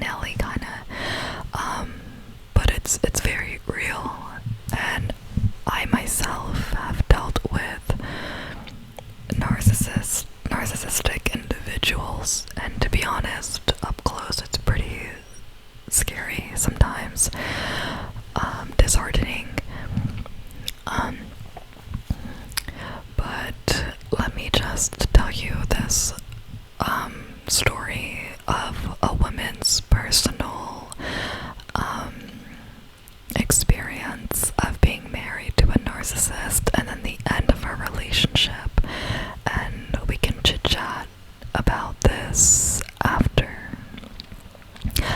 willy-nilly kind of, but it's very real, and I myself have dealt with narcissistic individuals, and to be honest, up close it's pretty scary sometimes, disheartening, but let me just tell you this story of a woman's personal experience of being married to a narcissist and then the end of our relationship, and we can chit chat about this after.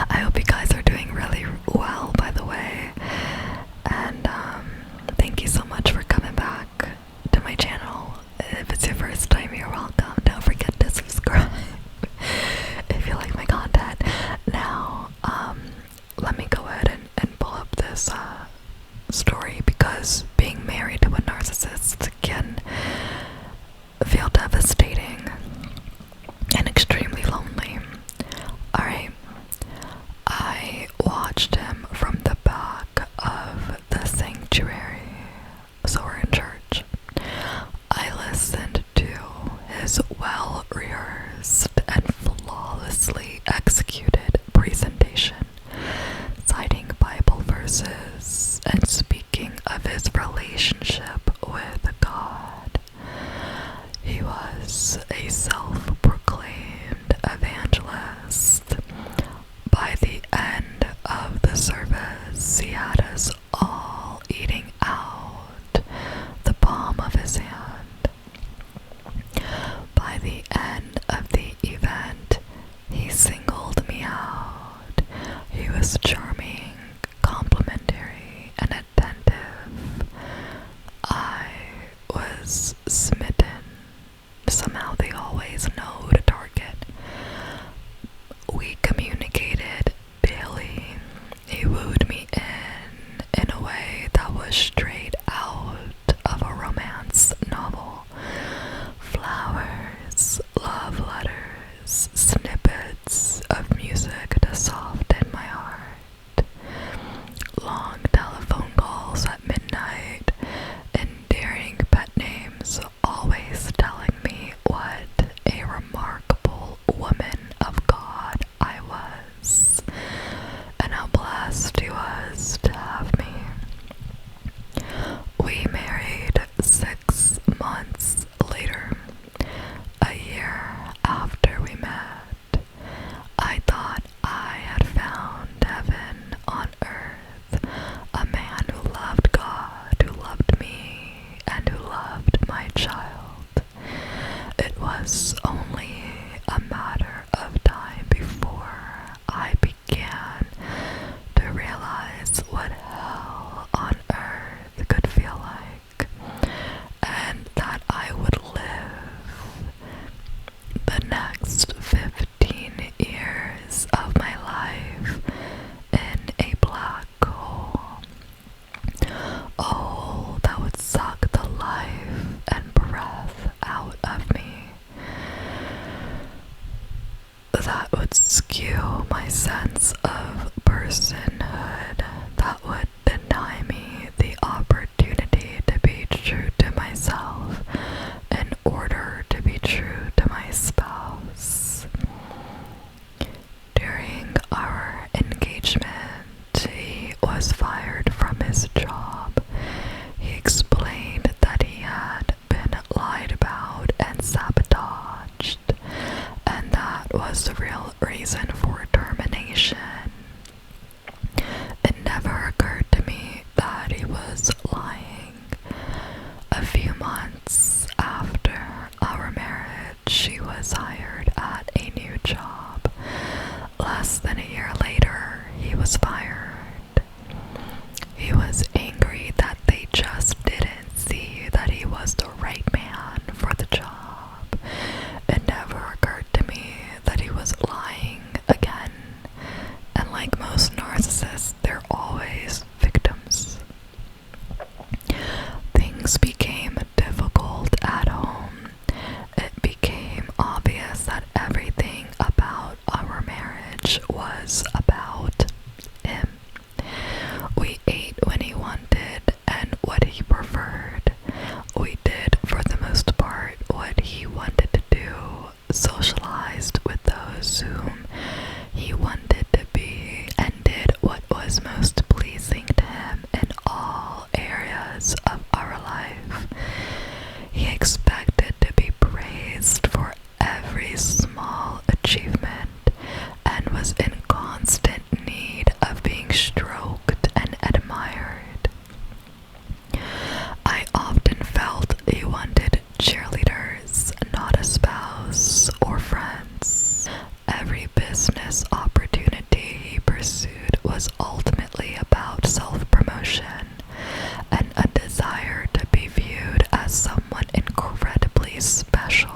I hope you guys are doing really well, by the way, and thank you so much for coming back to my channel. If it's your first time, you're welcome. Don't forget to subscribe if you like my content. Now, let me go ahead and pull up this story, because being married to a narcissist can feel devastating and extremely lonely. Alright, I watched him from the back of the sanctuary, so we're in church. I listened to his well-rehearsed and flawlessly executed presentation, citing Bible verses and speaking of his relationship with God. He was a self-proclaimed evangelist. By the end of the service, he had us all eating out the palm of his hand. By the end of the event, he singled me out. He was charming, complimentary, and attentive. I was smitten. Somehow they always know who to target. We communicated daily. He wooed me in a way that was straight out of a romance novel. Flowers, love letters, snippets of music to soften my heart. Long telephone calls at midnight, endearing pet names, always telling me what a remarkable woman of God I was, and how blessed he was to have me. We married 6 months later, a year after we met. I thought I had found heaven on earth, a man who loved God, who loved me, and who loved my child. It was only a matter of time before I began to realize what hell on earth could feel like, and that I would live the next 15 years of my life in a black hole. A hole that would suck the life and breath out of me. That would skew my sense of personhood. That would deny me the opportunity to be true to myself in order to be true to my spouse. During our engagement, he was fired from his job. He explained that he had been lied about and sabotaged, and that was the real reason for termination. was about him. We ate when he wanted and what he preferred. We did, for the most part, what he wanted to do, socialized with those whom he wanted to be, and did what was most pleasing to him in all areas of our life. He expected to be praised for every small achievement and was in constant need of being stroked and admired. I often felt he wanted cheerleaders, not a spouse or friends. Every business opportunity he pursued was ultimately about self-promotion and a desire to be viewed as someone incredibly special.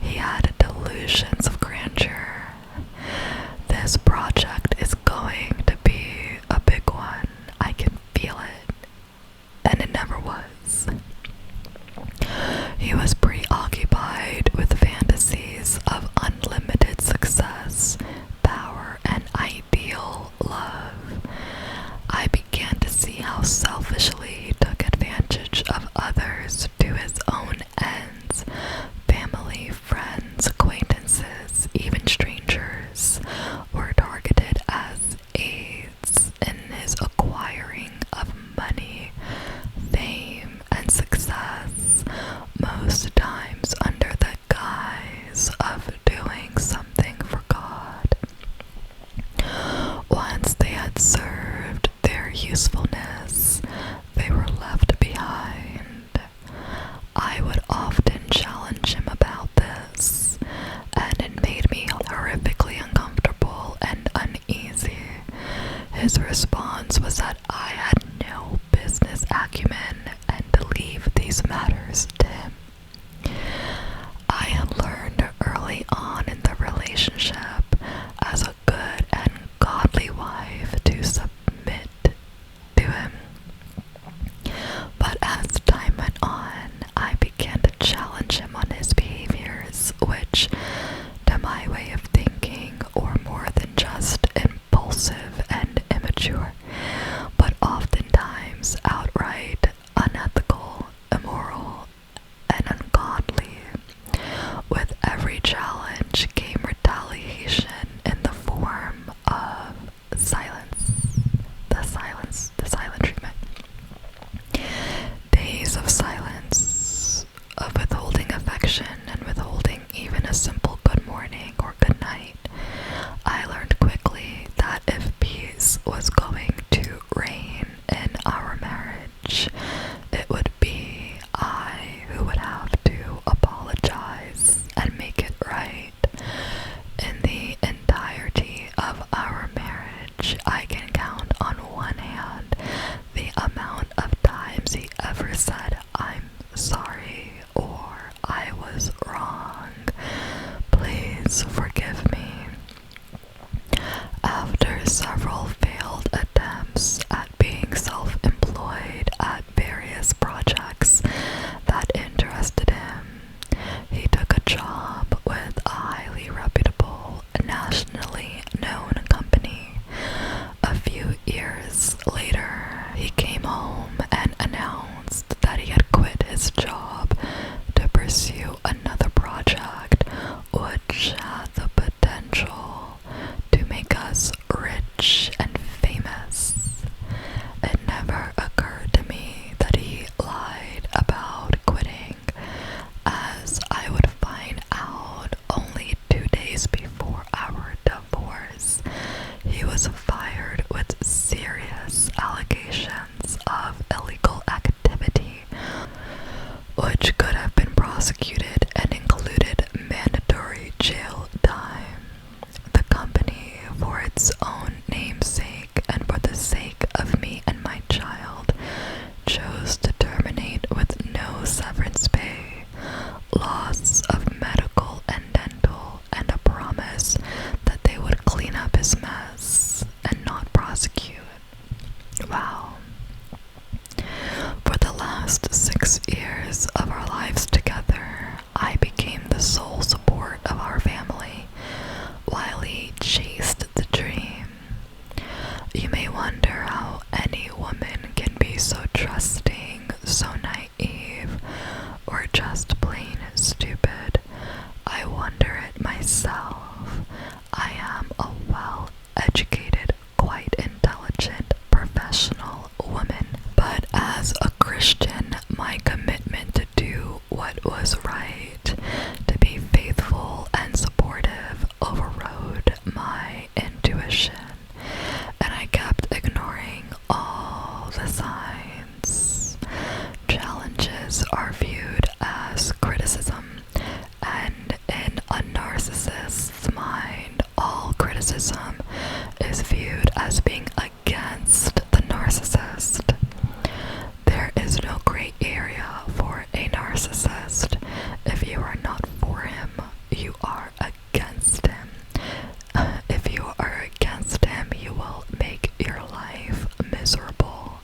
He had delusions of grandeur. This project is going to be a big one. I can feel it. And it never was. He was preoccupied with fantasies of unlimited success, power, and ideal love. I began to see how selfishly he took advantage of others to his own ends. Family, friends, acquaintances, even strangers were targeted as aids in his acquiring of money, fame, and success, most times under the guise of doing something for God. Once they had served their usefulness, they were left behind. I would often challenge him about this, and it made me horrifically uncomfortable and uneasy. His response was that I had no business acumen and to leave these matters to him. I had learned early on in the relationship as a good and godly wife to submit to him. But as time went on, I began to challenge him on his behaviors, which, to my way of thinking, were more than just impulsive and immature, but oftentimes outright unethical, immoral, and ungodly. With every challenge came retaliation in the form of silence. The silent treatment. Days of silence, of withholding affection and withholding even a simple good morning or good night. I learned quickly that if peace was going to reign in our marriage, it would be I who would have to apologize and make it right. In the entirety of our marriage, I can count on one hand the amount of times he ever said, "I'm sorry," or "I was wrong. Please forgive me." After several failed attempts at being self-employed at various projects that interested him, he took a job with a highly reputable, nationally known company. A few years later, he came home and announced that he had quit his job to pursue another project which had the potential to make us rich and famous. It never occurred to me that he lied about quitting, as I would find out only 2 days before our divorce. He was fired with serious allegations of illegal activity, which could have been prosecuted and included mandatory jail time. The company, for its own namesake and for the sake of me and my child, chose to terminate with no severance pay, loss of medical and dental, and a promise that they would clean up his mess and not prosecute. Wow. For the last 6 years of our lives together, narcissism is viewed as being against the narcissist. There is no gray area for a narcissist. If you are not for him, you are against him. If you are against him, you will make your life miserable.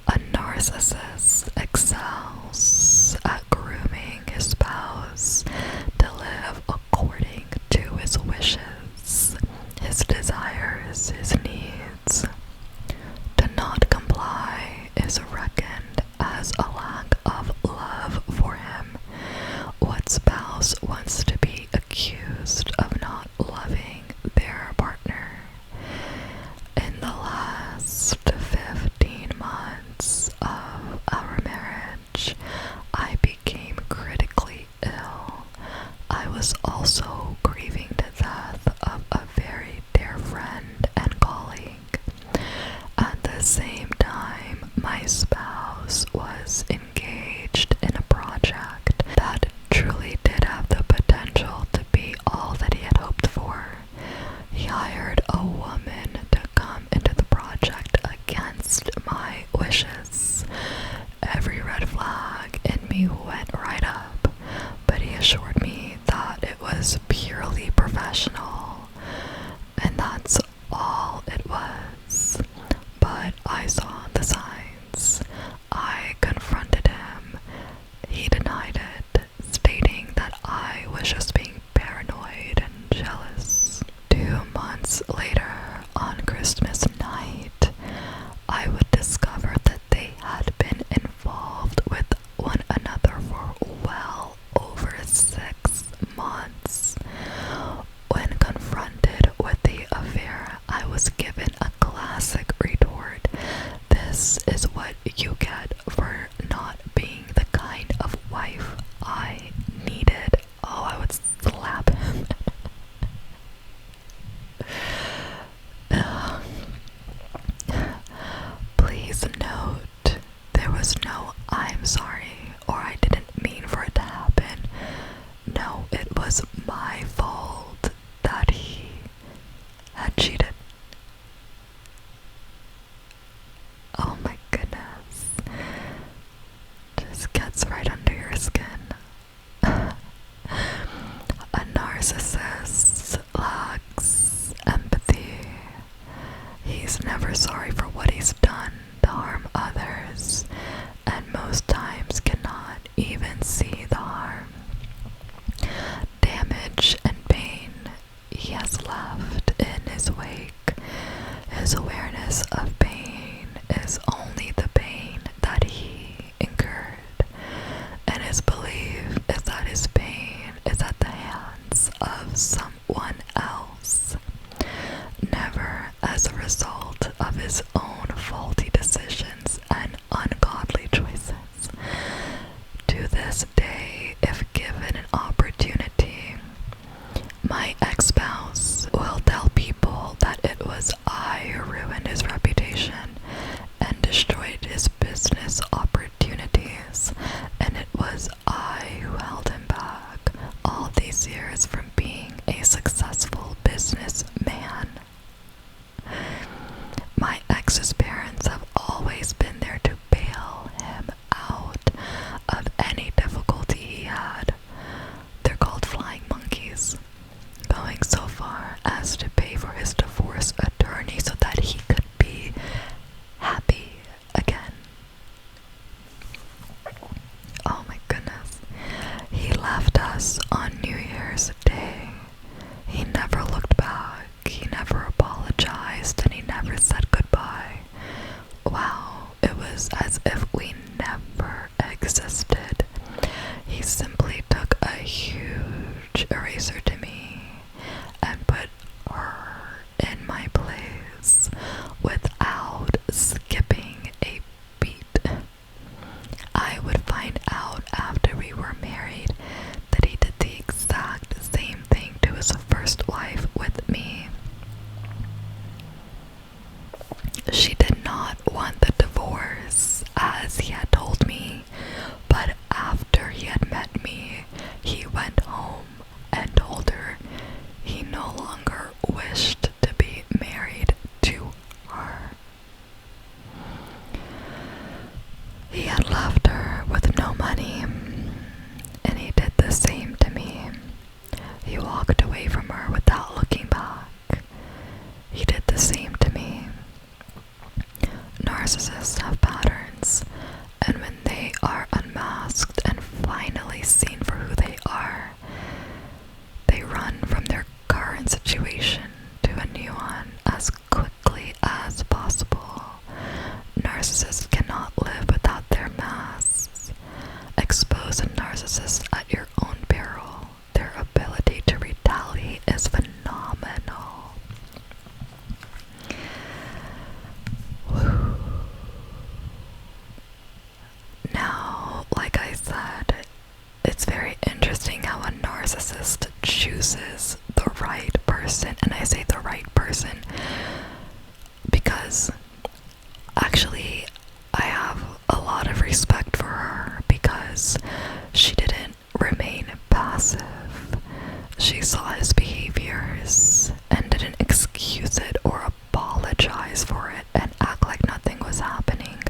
A narcissist excels at grooming his spouse to live according to his wishes, his desires, his needs. To not comply is reckoned as a lack of love for him. What spouse wants to be accused of not loving their partner? In the last 15 months of our marriage, I became critically ill. I was also grieving the death of a very dear friend and colleague. At the same time, my spouse was engaged in a project that truly did have the potential to be all that he had hoped for. He hired a woman to come into the project against my wishes. Every red flag in me went right up, but he assured me that it was purely professional, and that's all it was. But I saw the signs. I confronted him. He denied it, stating that I was just being paranoid and jealous. 2 months later, on Christmas night, I would discover that they had been involved with one another for well over 6 months. When confronted with the affair, I was given a classic retort. This is what you get for not being the kind of wife I needed. Oh, I would slap him. Please note, there was no "I'm sorry" or "I didn't mean for it to happen." No, it was my fault that he had cheated. Oh my goodness. Just gets right under your skin. A narcissist lacks empathy. He's never sorry for what he's done to harm others, and most times cannot even see the harm, damage, and pain he has left in his wake. His awareness of pain is only the pain that he incurred, and his belief is that his pain is at the hands of someone else, never as a result of his own faulty decisions and ungodly choices. To this day, if given an opportunity, my ex-spouse will tell people that it was I who ruined his reputation and destroyed his business opportunities, and it was I who held him back all these years from being a successful businessman. My ex's parents have always been there to bail him out of any difficulty he had. They're called flying monkeys, going so far as to pay for his divorce attorney so that he could be happy again. Oh my goodness. He left us on New Year's Day. He never looked back, he never apologized, and he never said goodbye. Wow, it was as if we never existed. He simply took a huge eraser to me and put her in my place without skipping a beat. I would find out after we were married that he did the exact same thing to his first wife with me. She did not want the divorce, as he had told me, but after he had met me, he went home and told her he no longer wished to narcissist chooses the right person, and I say the right person because actually I have a lot of respect for her because she didn't remain passive. She saw his behaviors and didn't excuse it or apologize for it and act like nothing was happening,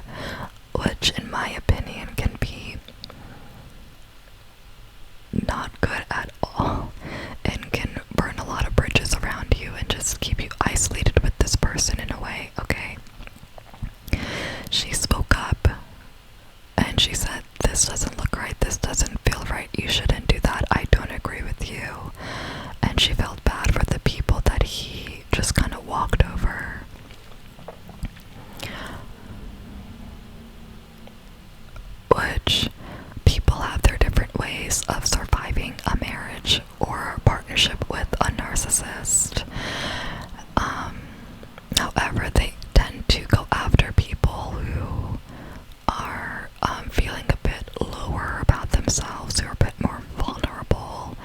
which in my opinion can be not good at all and can burn a lot of bridges around you and just keep you isolated with this person in a way, okay? She spoke up and she said, this doesn't look right, this doesn't feel right, you shouldn't do that, I don't agree with you. And she felt bad for the people that he just kind of walked over. Which people have their different ways of surviving a marriage or a partnership with a narcissist. However, they tend to go after people who are feeling a bit lower about themselves, who are a bit more vulnerable,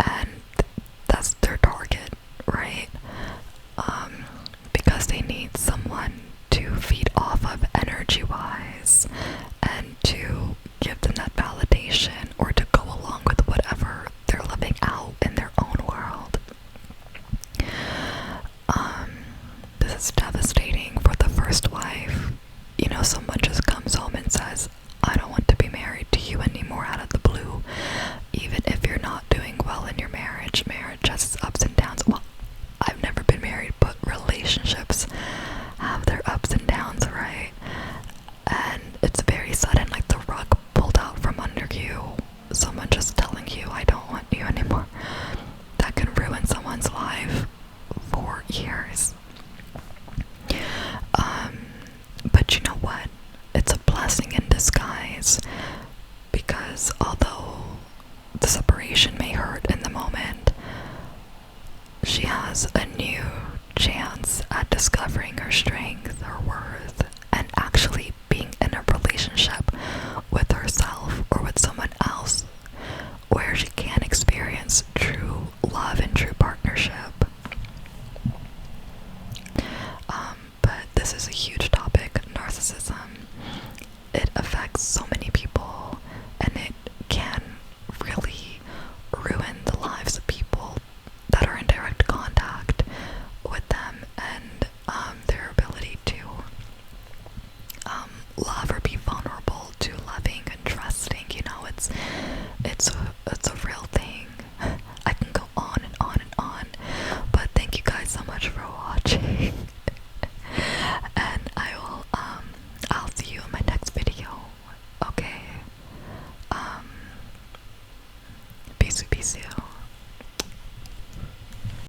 and that's their target, right? Because they need someone to feed off of energy-wise and to give them that validation or to go along with whatever they're living out in their own world. This is devastating for the first wife. You know, someone just comes home and says, I don't want to be married to you anymore out of the blue. Even if you're not doing well in your marriage, marriage has its ups and downs. Well, I've never been married, but relationships have their ups and downs, right? And it's very sudden, like the rug pulled out from under you. Someone just telling you, I don't want you anymore. That can ruin someone's life for years. But you know what? It's a blessing in disguise, because although the separation may hurt in the moment, she has a new chance at discovering her strength, her worth, and actually being in a relationship with herself or with someone else where she can experience true love and true partnership. But this is a huge topic, narcissism. It affects so many people, and it can really ruin the lives of people that are in direct contact with them, and their ability to love or be vulnerable to loving and trusting. You know, it's a